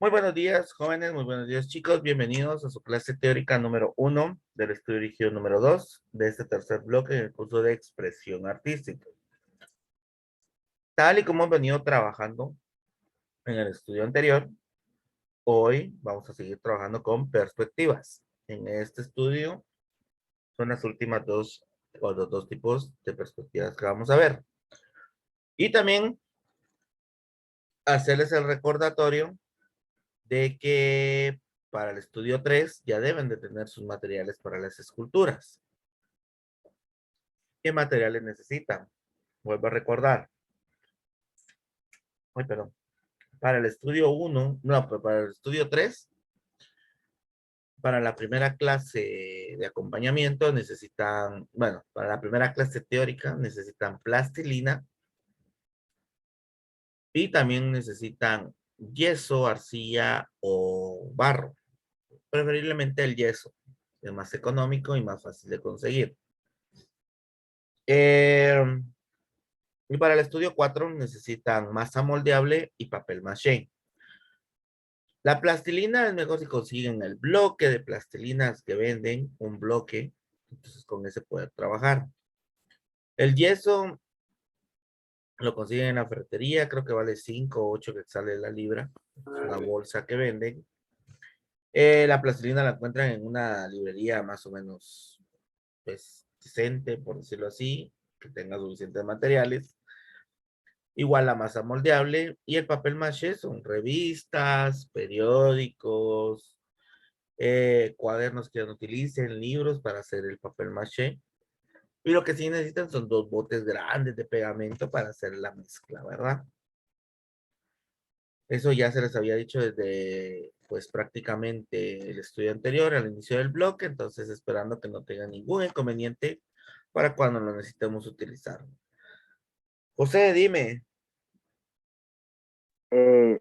Muy buenos días, jóvenes, muy buenos días, chicos. Bienvenidos a su clase teórica número 1 del estudio dirigido número 2 de este tercer bloque en el curso de expresión artística. Tal y como hemos venido trabajando en el estudio anterior, hoy vamos a seguir trabajando con perspectivas. En este estudio son las últimas dos o los dos tipos de perspectivas que vamos a ver. Y también hacerles el recordatorio de que para el estudio 3 ya deben de tener sus materiales para las esculturas. ¿Qué materiales necesitan? Vuelvo a recordar. Ay, perdón. Para el estudio 1, no, para el estudio 3, para la primera clase de acompañamiento necesitan, bueno, para la primera clase teórica necesitan plastilina y también necesitan yeso, arcilla o barro. Preferiblemente el yeso. Es más económico y más fácil de conseguir. Y para el estudio 4 necesitan masa moldeable y papel maché. La plastilina es mejor si consiguen el bloque de plastilinas que venden, un bloque, entonces con ese poder trabajar. El yeso lo consiguen en la ferretería, creo que vale 5 o 8 quetzales la libra. Es una bolsa que venden. La plastilina la encuentran en una librería más o menos, pues, decente, por decirlo así, que tenga suficientes materiales. Igual la masa moldeable y el papel maché son revistas, periódicos, cuadernos que no utilicen, libros para hacer el papel maché. Y lo que sí necesitan son dos botes grandes de pegamento para hacer la mezcla, ¿verdad? Eso ya se les había dicho desde, pues prácticamente el estudio anterior, al inicio del bloque, entonces esperando que no tengan ningún inconveniente para cuando lo necesitemos utilizar. José, dime, Eh,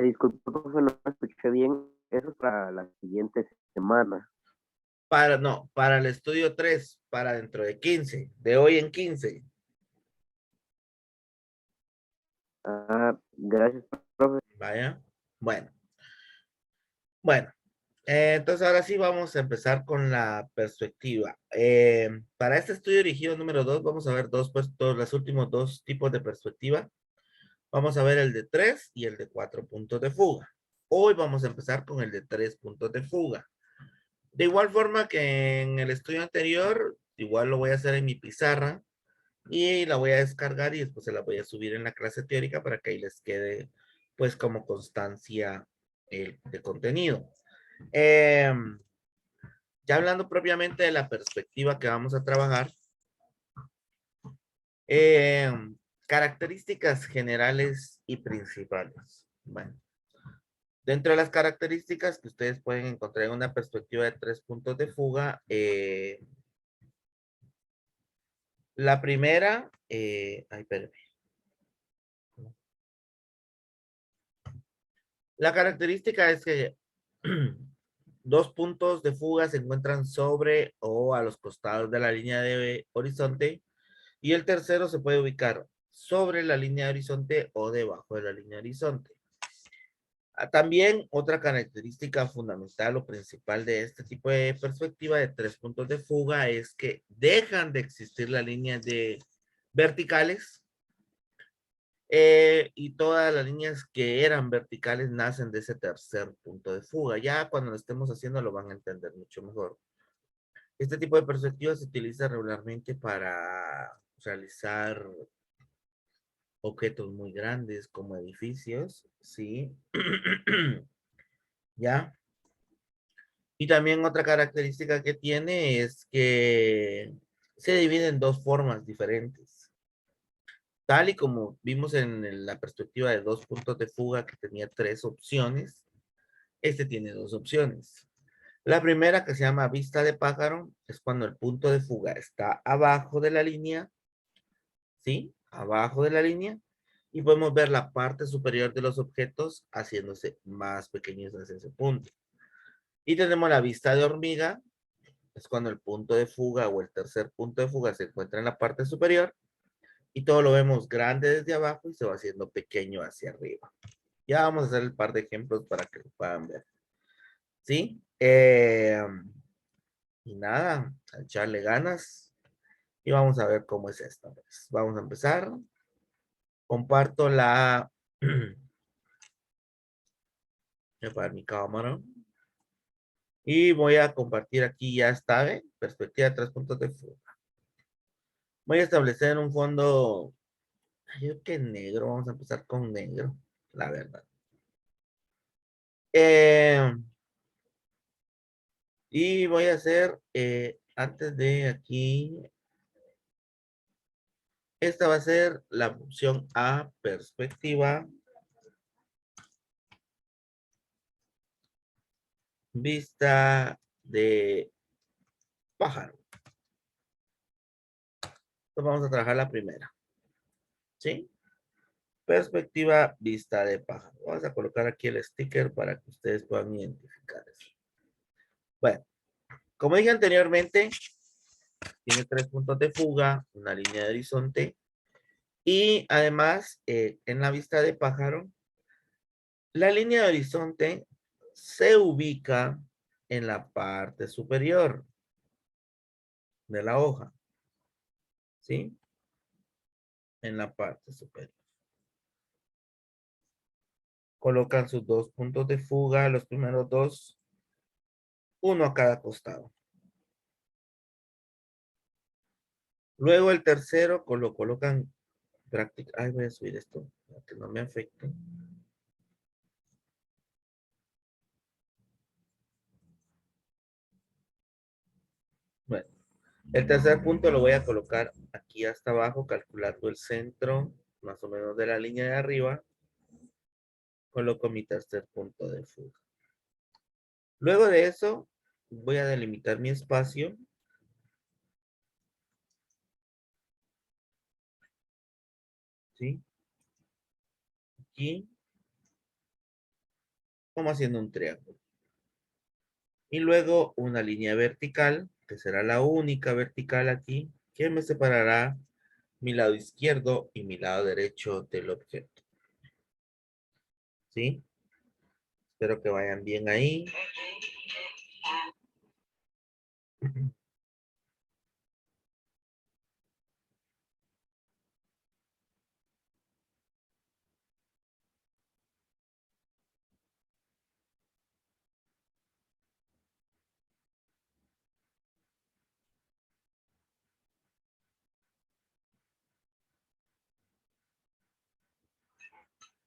disculpe, profe, no escuché bien. Eso es para la siguiente semana. no, para el estudio 3 para dentro de 15, de hoy en 15. Ah, gracias, profe. Vaya, bueno, bueno. Entonces ahora sí vamos a empezar con la perspectiva. Para este estudio dirigido número 2 vamos a ver los últimos dos tipos de perspectiva. Vamos a ver el de 3 y el de 4 puntos de fuga. Hoy vamos a empezar con el de 3 puntos de fuga. De igual forma que en el estudio anterior, igual lo voy a hacer en mi pizarra y la voy a descargar y después se la voy a subir en la clase teórica para que ahí les quede pues como constancia de contenido. Eh, ya hablando propiamente de la perspectiva que vamos a trabajar, eh, características generales y principales. Bueno, dentro de las características que ustedes pueden encontrar en una perspectiva de 3 puntos de fuga, la primera, ay, espérame. La característica es que dos puntos de fuga se encuentran sobre o a los costados de la línea de horizonte y el tercero se puede ubicar sobre la línea de horizonte o debajo de la línea de horizonte. También otra característica fundamental o principal de este tipo de perspectiva de 3 puntos de fuga es que dejan de existir las líneas de verticales y todas las líneas que eran verticales nacen de ese tercer punto de fuga. Ya cuando lo estemos haciendo lo van a entender mucho mejor. Este tipo de perspectiva se utiliza regularmente para realizar objetos muy grandes como edificios, ¿sí? ¿Ya? Y también otra característica que tiene es que se divide en dos formas diferentes. Tal y como vimos en la perspectiva de dos puntos de fuga que tenía tres opciones, este tiene dos opciones. La primera, que se llama vista de pájaro, es cuando el punto de fuga está abajo de la línea, ¿sí? Abajo de la línea. Y podemos ver la parte superior de los objetos haciéndose más pequeños hacia ese punto. Y tenemos la vista de hormiga, es cuando el punto de fuga o el tercer punto de fuga se encuentra en la parte superior y todo lo vemos grande desde abajo y se va haciendo pequeño hacia arriba. Ya vamos a hacer el par de ejemplos para que lo puedan ver. ¿Sí? Y nada, a echarle ganas. Y vamos a ver cómo es esto, pues. Vamos a empezar. Comparto la... Voy a apagar mi cámara. Y voy a compartir aquí, ya está, ¿eh? Perspectiva de 3 puntos de fuga. Voy a establecer un fondo, yo creo que negro, vamos a empezar con negro, la verdad. Eh, y voy a hacer, antes de aquí, esta va a ser la opción A, perspectiva, vista de pájaro. Entonces vamos a trabajar la primera, ¿sí? Perspectiva, vista de pájaro. Vamos a colocar aquí el sticker para que ustedes puedan identificar eso. Bueno, como dije anteriormente, tiene 3 puntos de fuga, una línea de horizonte y además en la vista de pájaro, la línea de horizonte se ubica en la parte superior de la hoja, ¿sí? En la parte superior. Colocan sus 2 puntos de fuga, los primeros dos, uno a cada costado. Luego el tercero lo colocan prácticamente. Ay, voy a subir esto, para que no me afecte. Bueno, el tercer punto lo voy a colocar aquí hasta abajo, calculando el centro, más o menos de la línea de arriba. Coloco mi tercer punto de fuga. Luego de eso, voy a delimitar mi espacio. ¿Sí? Aquí, como haciendo un triángulo. Y luego una línea vertical, que será la única vertical aquí, que me separará mi lado izquierdo y mi lado derecho del objeto. ¿Sí? Espero que vayan bien ahí.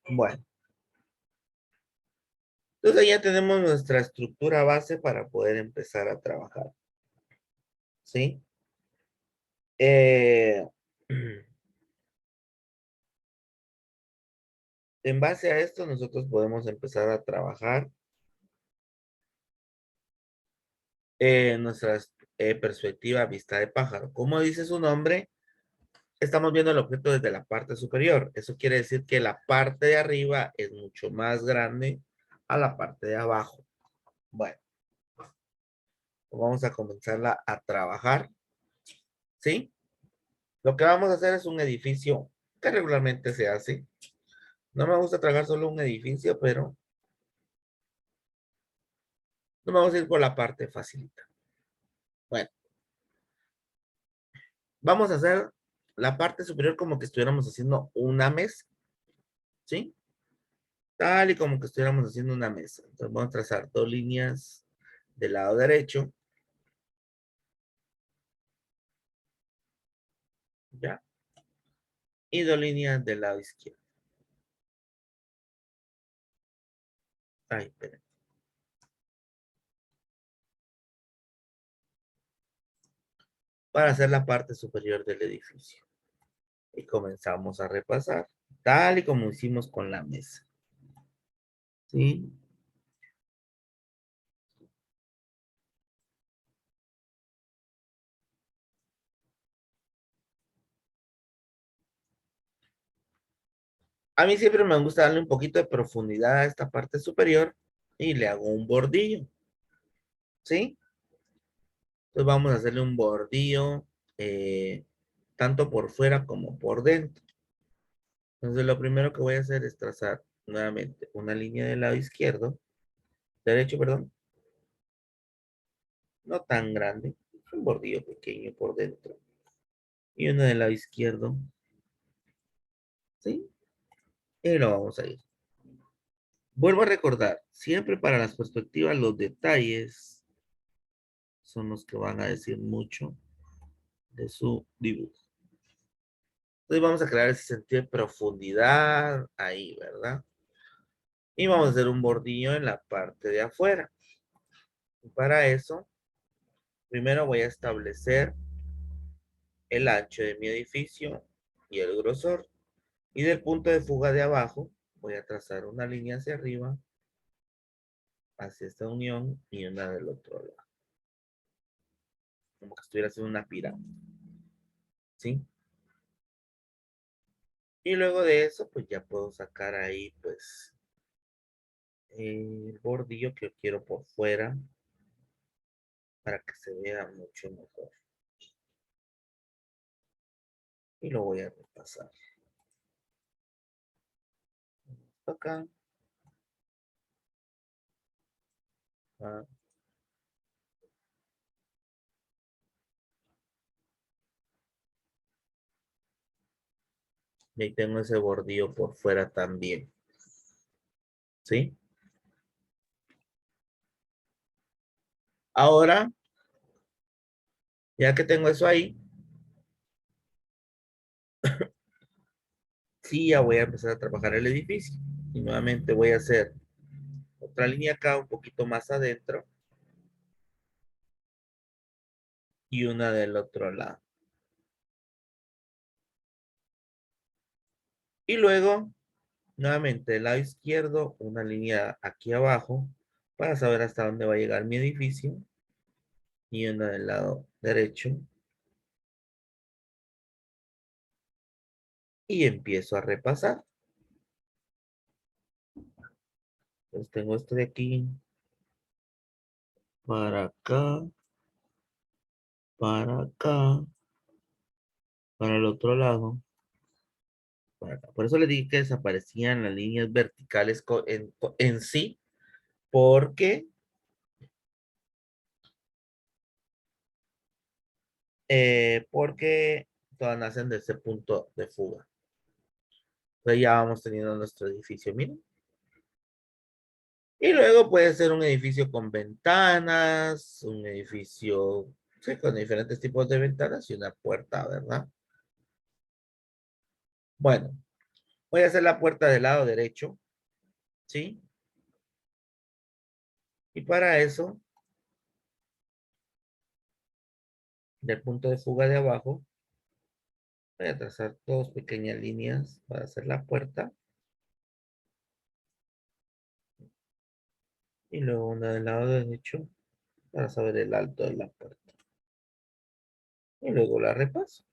Bueno, entonces ya tenemos nuestra estructura base para poder empezar a trabajar. ¿Sí? En base a esto, nosotros podemos empezar a trabajar nuestra perspectiva vista de pájaro. Como dice su nombre, estamos viendo el objeto desde la parte superior. Eso quiere decir que la parte de arriba es mucho más grande a la parte de abajo. Bueno, pues vamos a comenzarla a trabajar. ¿Sí? Lo que vamos a hacer es un edificio que regularmente se hace. No me gusta trabajar solo un edificio, pero no vamos a ir por la parte facilita. Bueno, vamos a hacer la parte superior como que estuviéramos haciendo una mesa. ¿Sí? Tal y como que estuviéramos haciendo una mesa. Entonces vamos a trazar 2 líneas del lado derecho. ¿Ya? Y 2 líneas del lado izquierdo. Ay, espera. Para hacer la parte superior del edificio. Y comenzamos a repasar. Tal y como hicimos con la mesa. ¿Sí? A mí siempre me gusta darle un poquito de profundidad a esta parte superior y le hago un bordillo. ¿Sí? Entonces vamos a hacerle un bordillo tanto por fuera como por dentro. Entonces lo primero que voy a hacer es trazar nuevamente una línea del lado izquierdo, derecho, perdón, no tan grande, un bordillo pequeño por dentro. Y una del lado izquierdo, ¿sí? Y lo vamos a ir. Vuelvo a recordar, siempre para las perspectivas, los detalles son los que van a decir mucho de su dibujo. Entonces vamos a crear ese sentido de profundidad ahí, ¿verdad? Y vamos a hacer un bordillo en la parte de afuera. Y para eso, primero voy a establecer el ancho de mi edificio y el grosor. Y del punto de fuga de abajo, voy a trazar una línea hacia arriba, hacia esta unión y una del otro lado. Como que estuviera haciendo una pirámide. ¿Sí? Y luego de eso, pues ya puedo sacar ahí, pues, el bordillo que quiero por fuera para que se vea mucho mejor. Y lo voy a repasar. Acá. Ah, y ahí tengo ese bordillo por fuera también. ¿Sí? Ahora, ya que tengo eso ahí, sí, ya voy a empezar a trabajar el edificio. Y nuevamente voy a hacer otra línea acá, un poquito más adentro. Y una del otro lado. Y luego, nuevamente, del lado izquierdo, una línea aquí abajo para saber hasta dónde va a llegar mi edificio. Y una del lado derecho. Y empiezo a repasar. Entonces tengo esto de aquí, para acá, para acá, para el otro lado, para acá. Por eso les dije que desaparecían las líneas verticales en sí, porque, porque todas nacen de ese punto de fuga. Entonces ya vamos teniendo nuestro edificio, miren. Y luego puede ser un edificio con ventanas, un edificio, sí, con diferentes tipos de ventanas y una puerta, ¿verdad? Bueno, voy a hacer la puerta del lado derecho, ¿sí? Y para eso, del punto de fuga de abajo, voy a trazar dos pequeñas líneas para hacer la puerta. Y luego una del lado derecho para saber el alto de la puerta. Y luego la repaso.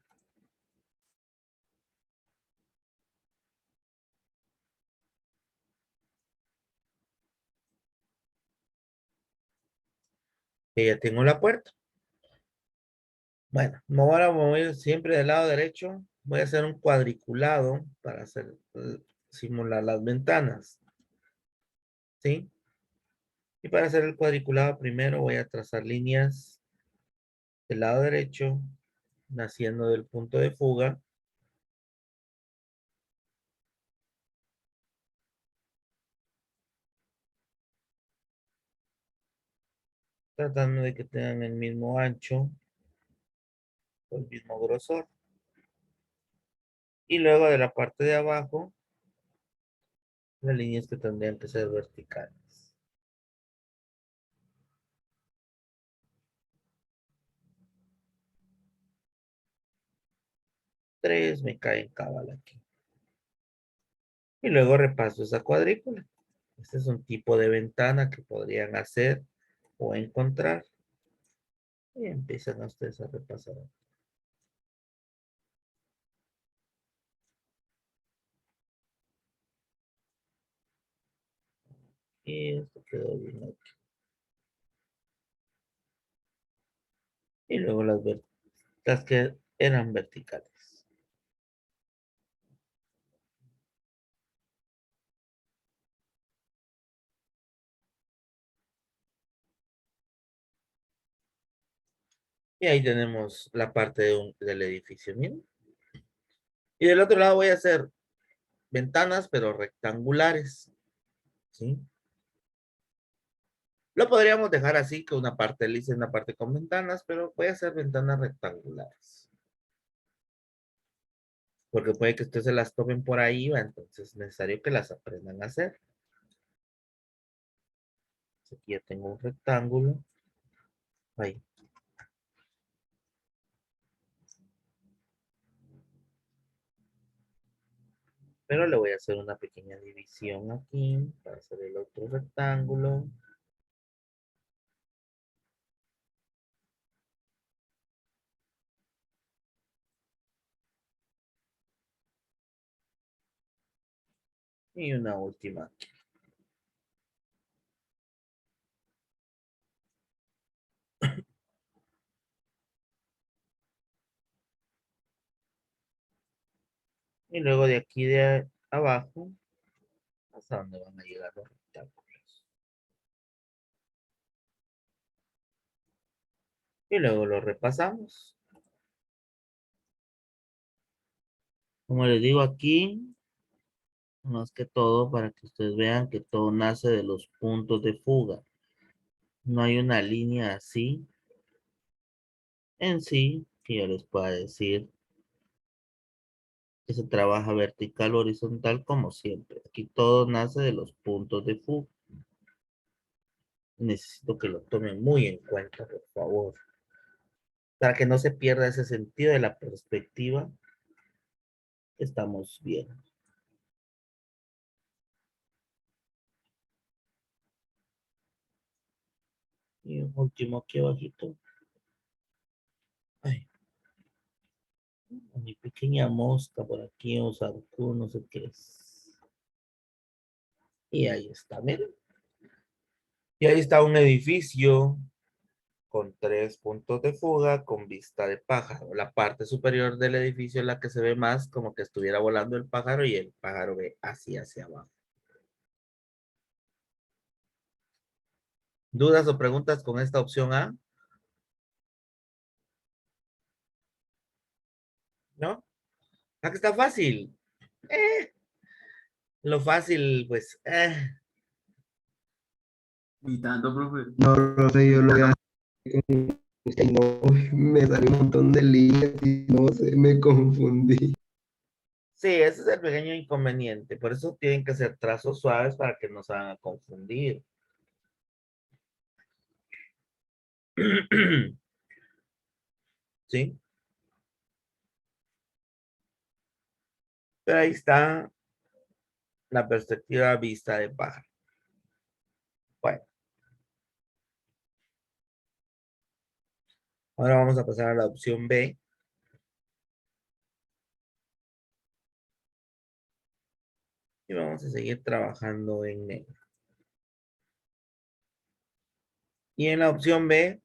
Y ya tengo la puerta. Bueno, ahora me voy a ir siempre del lado derecho. Voy a hacer un cuadriculado para hacer, simular las ventanas. ¿Sí? Y para hacer el cuadriculado primero voy a trazar líneas del lado derecho, naciendo del punto de fuga. Tratando de que tengan el mismo ancho, o el mismo grosor. Y luego de la parte de abajo, las líneas que tendrían que ser verticales. Tres me caen cabal aquí. Y luego repaso esa cuadrícula. Este es un tipo de ventana que podrían hacer o encontrar. Y empiezan a ustedes a repasar. Y esto quedó bien aquí. Y luego las que eran verticales. Y ahí tenemos la parte del edificio, miren. Y del otro lado voy a hacer ventanas, pero rectangulares, ¿sí? Lo podríamos dejar así, que una parte lisa y una parte con ventanas, pero voy a hacer ventanas rectangulares. Porque puede que ustedes se las tomen por ahí, ¿va? Entonces es necesario que las aprendan a hacer. Aquí ya tengo un rectángulo. Ahí. Pero le voy a hacer una pequeña división aquí para hacer el otro rectángulo. Y una última aquí. Y luego de aquí de abajo, hasta donde van a llegar los rectángulos. Y luego lo repasamos. Como les digo aquí, más que todo para que ustedes vean que todo nace de los puntos de fuga. No hay una línea así en sí que yo les pueda decir que se trabaja vertical o horizontal como siempre. Aquí todo nace de los puntos de fuga. Necesito que lo tomen muy en cuenta, por favor, para que no se pierda ese sentido de la perspectiva. Estamos bien. Y un último aquí abajito. Ay, mi pequeña mosca por aquí, o sarcú, no sé qué es. Y ahí está, miren. Y ahí está un edificio con 3 puntos de fuga con vista de pájaro. La parte superior del edificio es la que se ve más como que estuviera volando el pájaro y el pájaro ve hacia abajo. ¿Dudas o preguntas con esta opción A? ¿No? ¿Ah, que está fácil? Eh, lo fácil, pues, Y tanto, profe. No, profe, yo lo que hago es que no, me salió un montón de líneas y no sé, me confundí. Sí, ese es el pequeño inconveniente. Por eso tienen que ser trazos suaves para que no se van a confundir. ¿Sí? Pero ahí está la perspectiva vista de pájaro. Bueno, ahora vamos a pasar a la opción B. Y vamos a seguir trabajando en negro. Y en la opción B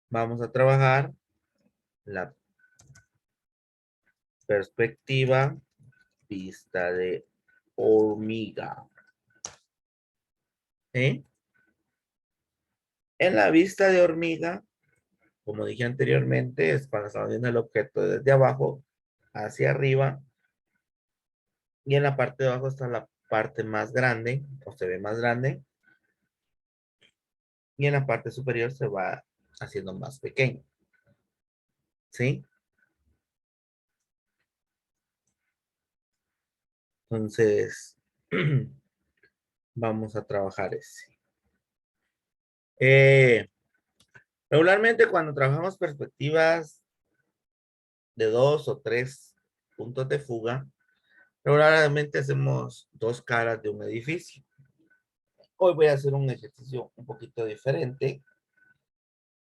vamos a trabajar la perspectiva vista de hormiga. ¿Sí? En la vista de hormiga, como dije anteriormente, es cuando estamos viendo el objeto desde abajo hacia arriba. Y en la parte de abajo está la parte más grande, o se ve más grande. Y en la parte superior se va haciendo más pequeño. ¿Sí? Entonces, vamos a trabajar ese. Regularmente cuando trabajamos perspectivas de 2 o 3 puntos de fuga, regularmente hacemos 2 caras de un edificio. Hoy voy a hacer un ejercicio un poquito diferente,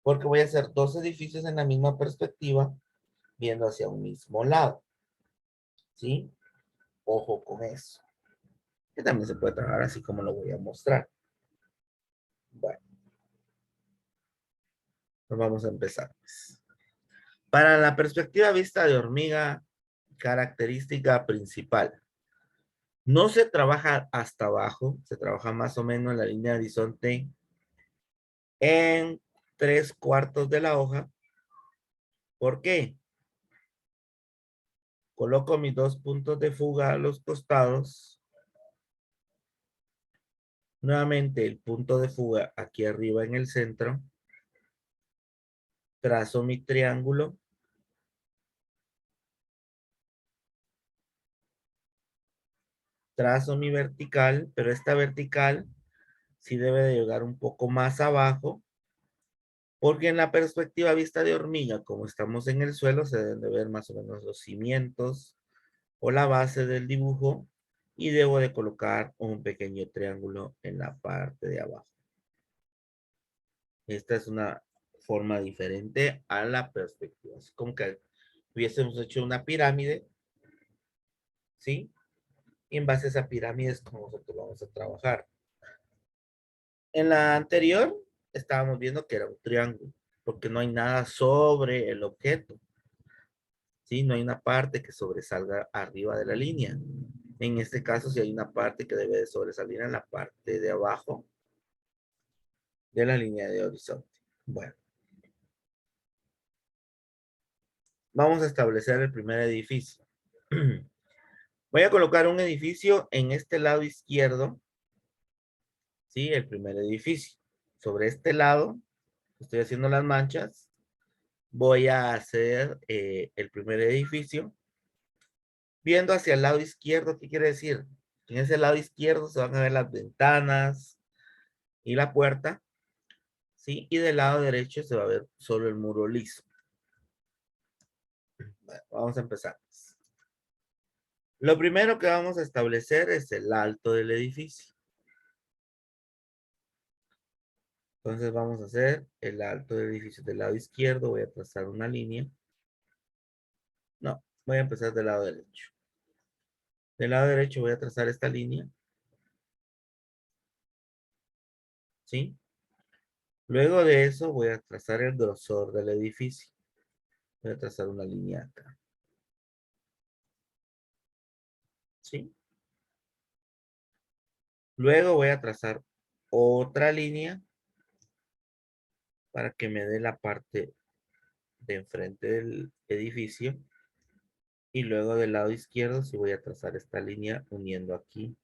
porque voy a hacer 2 edificios en la misma perspectiva, viendo hacia un mismo lado. ¿Sí? Ojo con eso. Que también se puede trabajar así como lo voy a mostrar. Bueno, pues vamos a empezar. Para la perspectiva vista de hormiga, característica principal. No se trabaja hasta abajo, se trabaja más o menos en la línea de horizonte en 3/4 de la hoja ¿Por qué? Coloco mis dos puntos de fuga a los costados. Nuevamente el punto de fuga aquí arriba en el centro. Trazo mi triángulo. Trazo mi vertical, pero esta vertical sí debe de llegar un poco más abajo, porque en la perspectiva vista de hormiga, como estamos en el suelo, se deben de ver más o menos los cimientos o la base del dibujo, y debo de colocar un pequeño triángulo en la parte de abajo. Esta es una forma diferente a la perspectiva. Es como que hubiésemos hecho una pirámide, ¿sí? Y en base a esa pirámide es como nosotros vamos a trabajar. En la anterior estábamos viendo que era un triángulo, porque no hay nada sobre el objeto, ¿sí? No hay una parte que sobresalga arriba de la línea. En este caso, sí hay una parte que debe de sobresalir en la parte de abajo de la línea de horizonte. Bueno, vamos a establecer el primer edificio. Voy a colocar un edificio en este lado izquierdo, ¿sí? El primer edificio. Sobre este lado, estoy haciendo las manchas. Voy a hacer el primer edificio. Viendo hacia el lado izquierdo, ¿qué quiere decir? En ese lado izquierdo se van a ver las ventanas y la puerta, ¿sí? Y del lado derecho se va a ver solo el muro liso. Bueno, vamos a empezar. Lo primero que vamos a establecer es el alto del edificio. Entonces vamos a hacer el alto del edificio del lado izquierdo. Voy a trazar una línea. No, voy a empezar del lado derecho. Del lado derecho voy a trazar esta línea. ¿Sí? Luego de eso voy a trazar el grosor del edificio. Voy a trazar una línea acá. ¿Sí? Luego voy a trazar otra línea para que me dé la parte de enfrente del edificio. Y luego del lado izquierdo sí voy a trazar esta línea uniendo aquí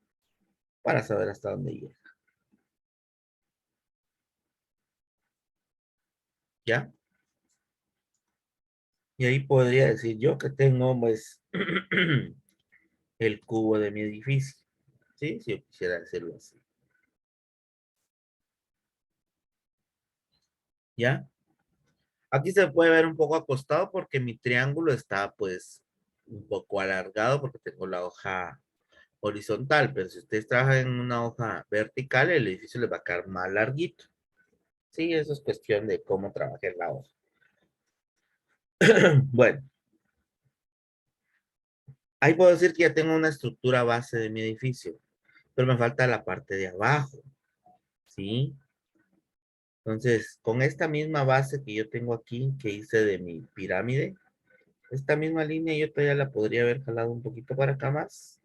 para saber hasta dónde llega. ¿Ya? Y ahí podría decir yo que tengo pues el cubo de mi edificio. ¿Sí? Si yo quisiera hacerlo así. ¿Ya? Aquí se puede ver un poco acostado porque mi triángulo está pues un poco alargado porque tengo la hoja horizontal, pero si ustedes trabajan en una hoja vertical, el edificio les va a quedar más larguito. Sí, eso es cuestión de cómo trabajé la hoja. Bueno, ahí puedo decir que ya tengo una estructura base de mi edificio, pero me falta la parte de abajo, ¿sí? Entonces, con esta misma base que yo tengo aquí, que hice de mi pirámide, esta misma línea yo todavía la podría haber jalado un poquito para acá más.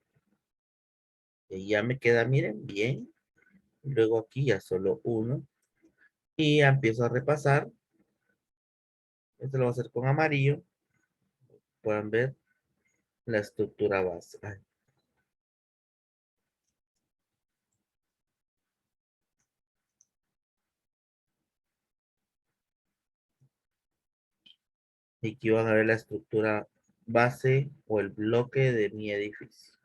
Y ya me queda, miren, bien. Luego aquí ya solo uno. Y ya empiezo a repasar. Esto lo voy a hacer con amarillo. Pueden ver la estructura base. Ay, y aquí van a ver la estructura base o el bloque de mi edificio.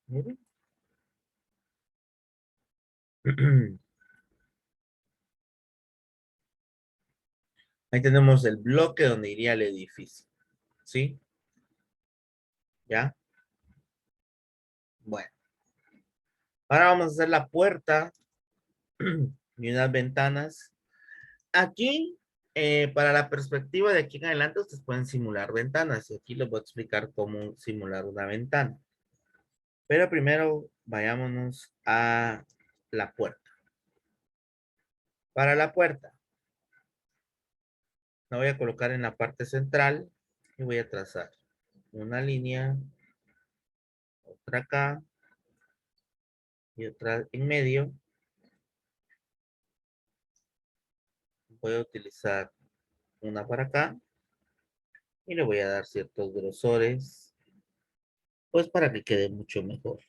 Miren. Ahí tenemos el bloque donde iría el edificio. ¿Sí? ¿Ya? Bueno. Ahora vamos a hacer la puerta y unas ventanas. Aquí, para la perspectiva de aquí en adelante, ustedes pueden simular ventanas. Y aquí les voy a explicar cómo simular una ventana. Pero primero, vayámonos a la puerta. Para la puerta, la voy a colocar en la parte central y voy a trazar una línea, otra acá y otra en medio. voy a utilizar una para acá y le voy a dar ciertos grosores, pues para que quede mucho mejor.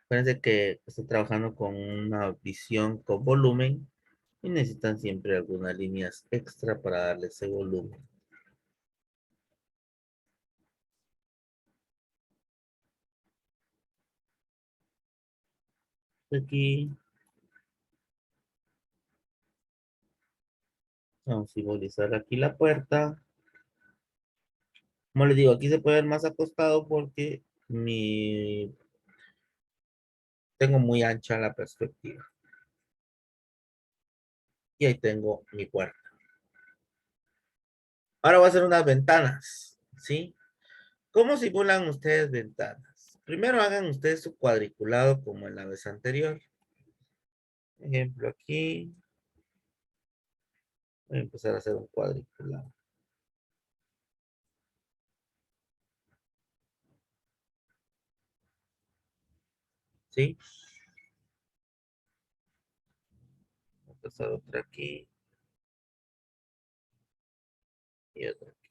Acuérdense que estoy trabajando con una visión con volumen y necesitan siempre algunas líneas extra para darle ese volumen. Aquí vamos a simbolizar aquí la puerta. Como les digo, aquí se puede ver más acostado porque tengo muy ancha la perspectiva. Y ahí tengo mi puerta. Ahora voy a hacer unas ventanas, ¿sí? ¿Cómo simulan ustedes ventanas? Primero hagan ustedes su cuadriculado como en la vez anterior. Ejemplo aquí. Voy a empezar a hacer un cuadriculado. ¿Sí? Voy a empezar otra aquí. Y otra aquí.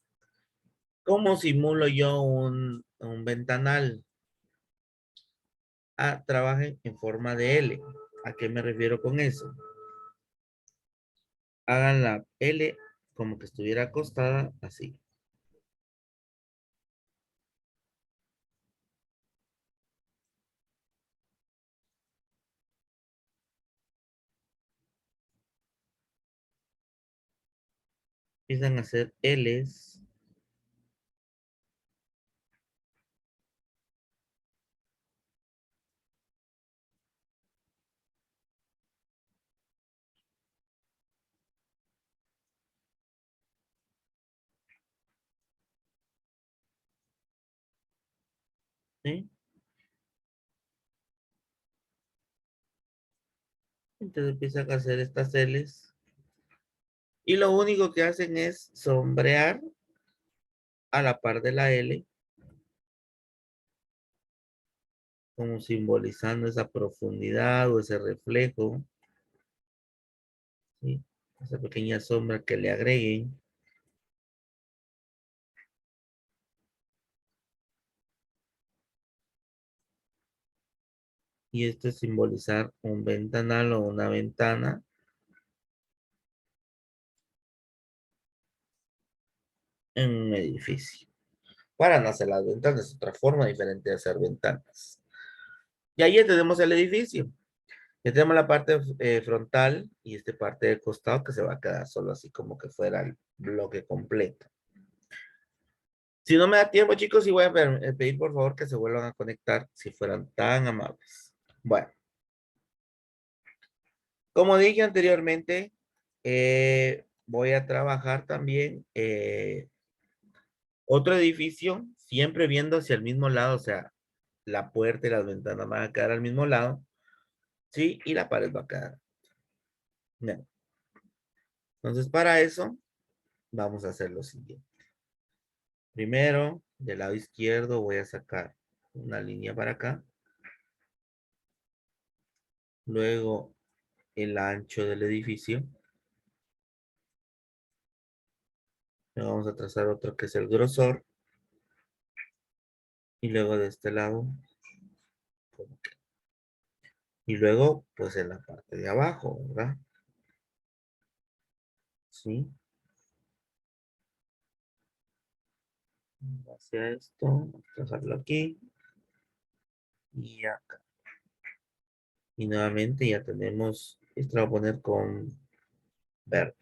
¿Cómo simulo yo un ventanal? Ah, trabajen en forma de L. ¿A qué me refiero con eso? Hagan la L como que estuviera acostada así. Empiezan a hacer L's. ¿Sí? Entonces empiezan a hacer estas L's. Y lo único que hacen es sombrear a la par de la L, como simbolizando esa profundidad o ese reflejo, ¿sí? Esa pequeña sombra que le agreguen. Y esto es simbolizar un ventanal o una ventana en un edificio. Para no hacer las ventanas, es otra forma diferente de hacer ventanas. Y ahí ya tenemos el edificio. Ya tenemos la parte frontal y esta parte del costado que se va a quedar solo así como que fuera el bloque completo. Si no me da tiempo, chicos, sí voy a pedir por favor que se vuelvan a conectar si fueran tan amables. Bueno, como dije anteriormente, voy a trabajar también otro edificio, siempre viendo hacia el mismo lado, o sea, la puerta y las ventanas van a quedar al mismo lado, ¿sí? Y la pared va a quedar. No. Entonces, para eso, vamos a hacer lo siguiente. Primero, del lado izquierdo voy a sacar una línea para acá. Luego, el ancho del edificio. Le vamos a trazar otro que es el grosor. Y luego de este lado. Y luego, pues en la parte de abajo, ¿verdad? Sí. Hacia esto. Vamos a trazarlo aquí. Y acá. Y nuevamente ya tenemos. Esto lo voy a poner con verde.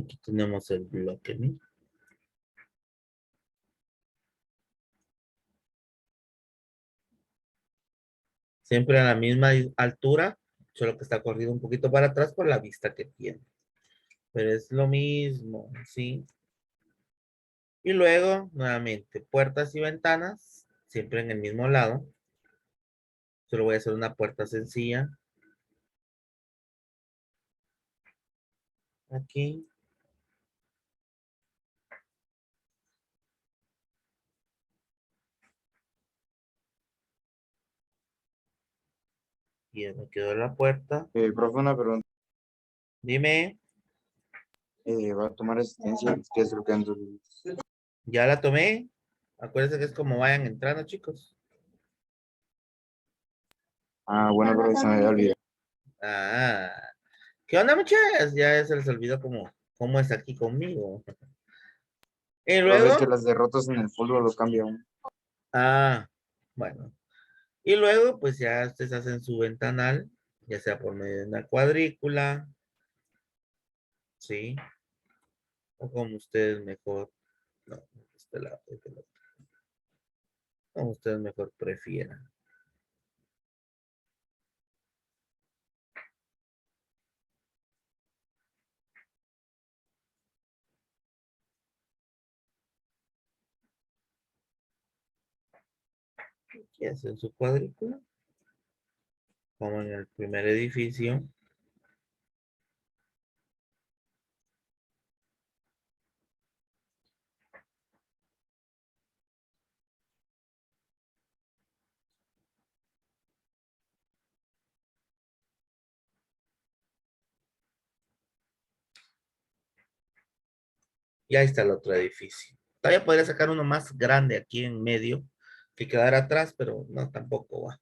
Aquí tenemos el bloque, ¿no? Siempre a la misma altura, solo que está corrido un poquito para atrás por la vista que tiene. Pero es lo mismo, ¿sí? Y luego, nuevamente, puertas y ventanas, siempre en el mismo lado. Solo voy a hacer una puerta sencilla. aquí. Y ya me quedó la puerta. Profe, una pregunta. Dime, ¿Va a tomar asistencia? ¿Qué es lo que ando? ya la tomé. Acuérdense que es como vayan entrando, chicos. Ah, bueno, profe, se me había olvidado. Ah, ¿qué onda, muchachas? Ya se les olvidó cómo es aquí conmigo. Y Profe, es luego, que las derrotas en el fútbol lo cambian. bueno. Y luego, pues ya ustedes hacen su ventanal, ya sea por medio de una cuadrícula, ¿sí? O como ustedes mejor, no, este lado, este lado, como ustedes mejor prefieran. Y hacen su cuadrícula, como en el primer edificio. Y ahí está el otro edificio. Todavía podría sacar uno más grande aquí en medio, que quedara atrás, pero no, tampoco va.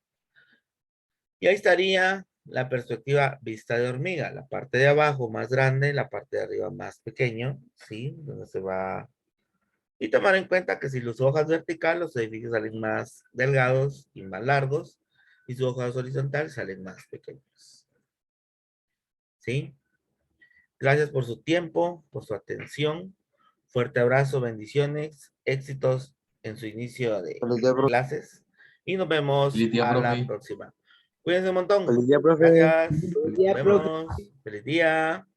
Y ahí estaría la perspectiva vista de hormiga, la parte de abajo más grande, la parte de arriba más pequeño, ¿sí? Donde se va. Y tomar en cuenta que si los hojas vertical, los edificios salen más delgados y más largos, y sus hojas horizontal salen más pequeños. ¿Sí? Gracias por su tiempo, por su atención. Fuerte abrazo, bendiciones, éxitos en su inicio de Feliz día, profe. clases y nos vemos Feliz día, a la profe. próxima. Cuídense un montón. Feliz día, profe. Gracias. Feliz Nos día, profe. vemos. Feliz día.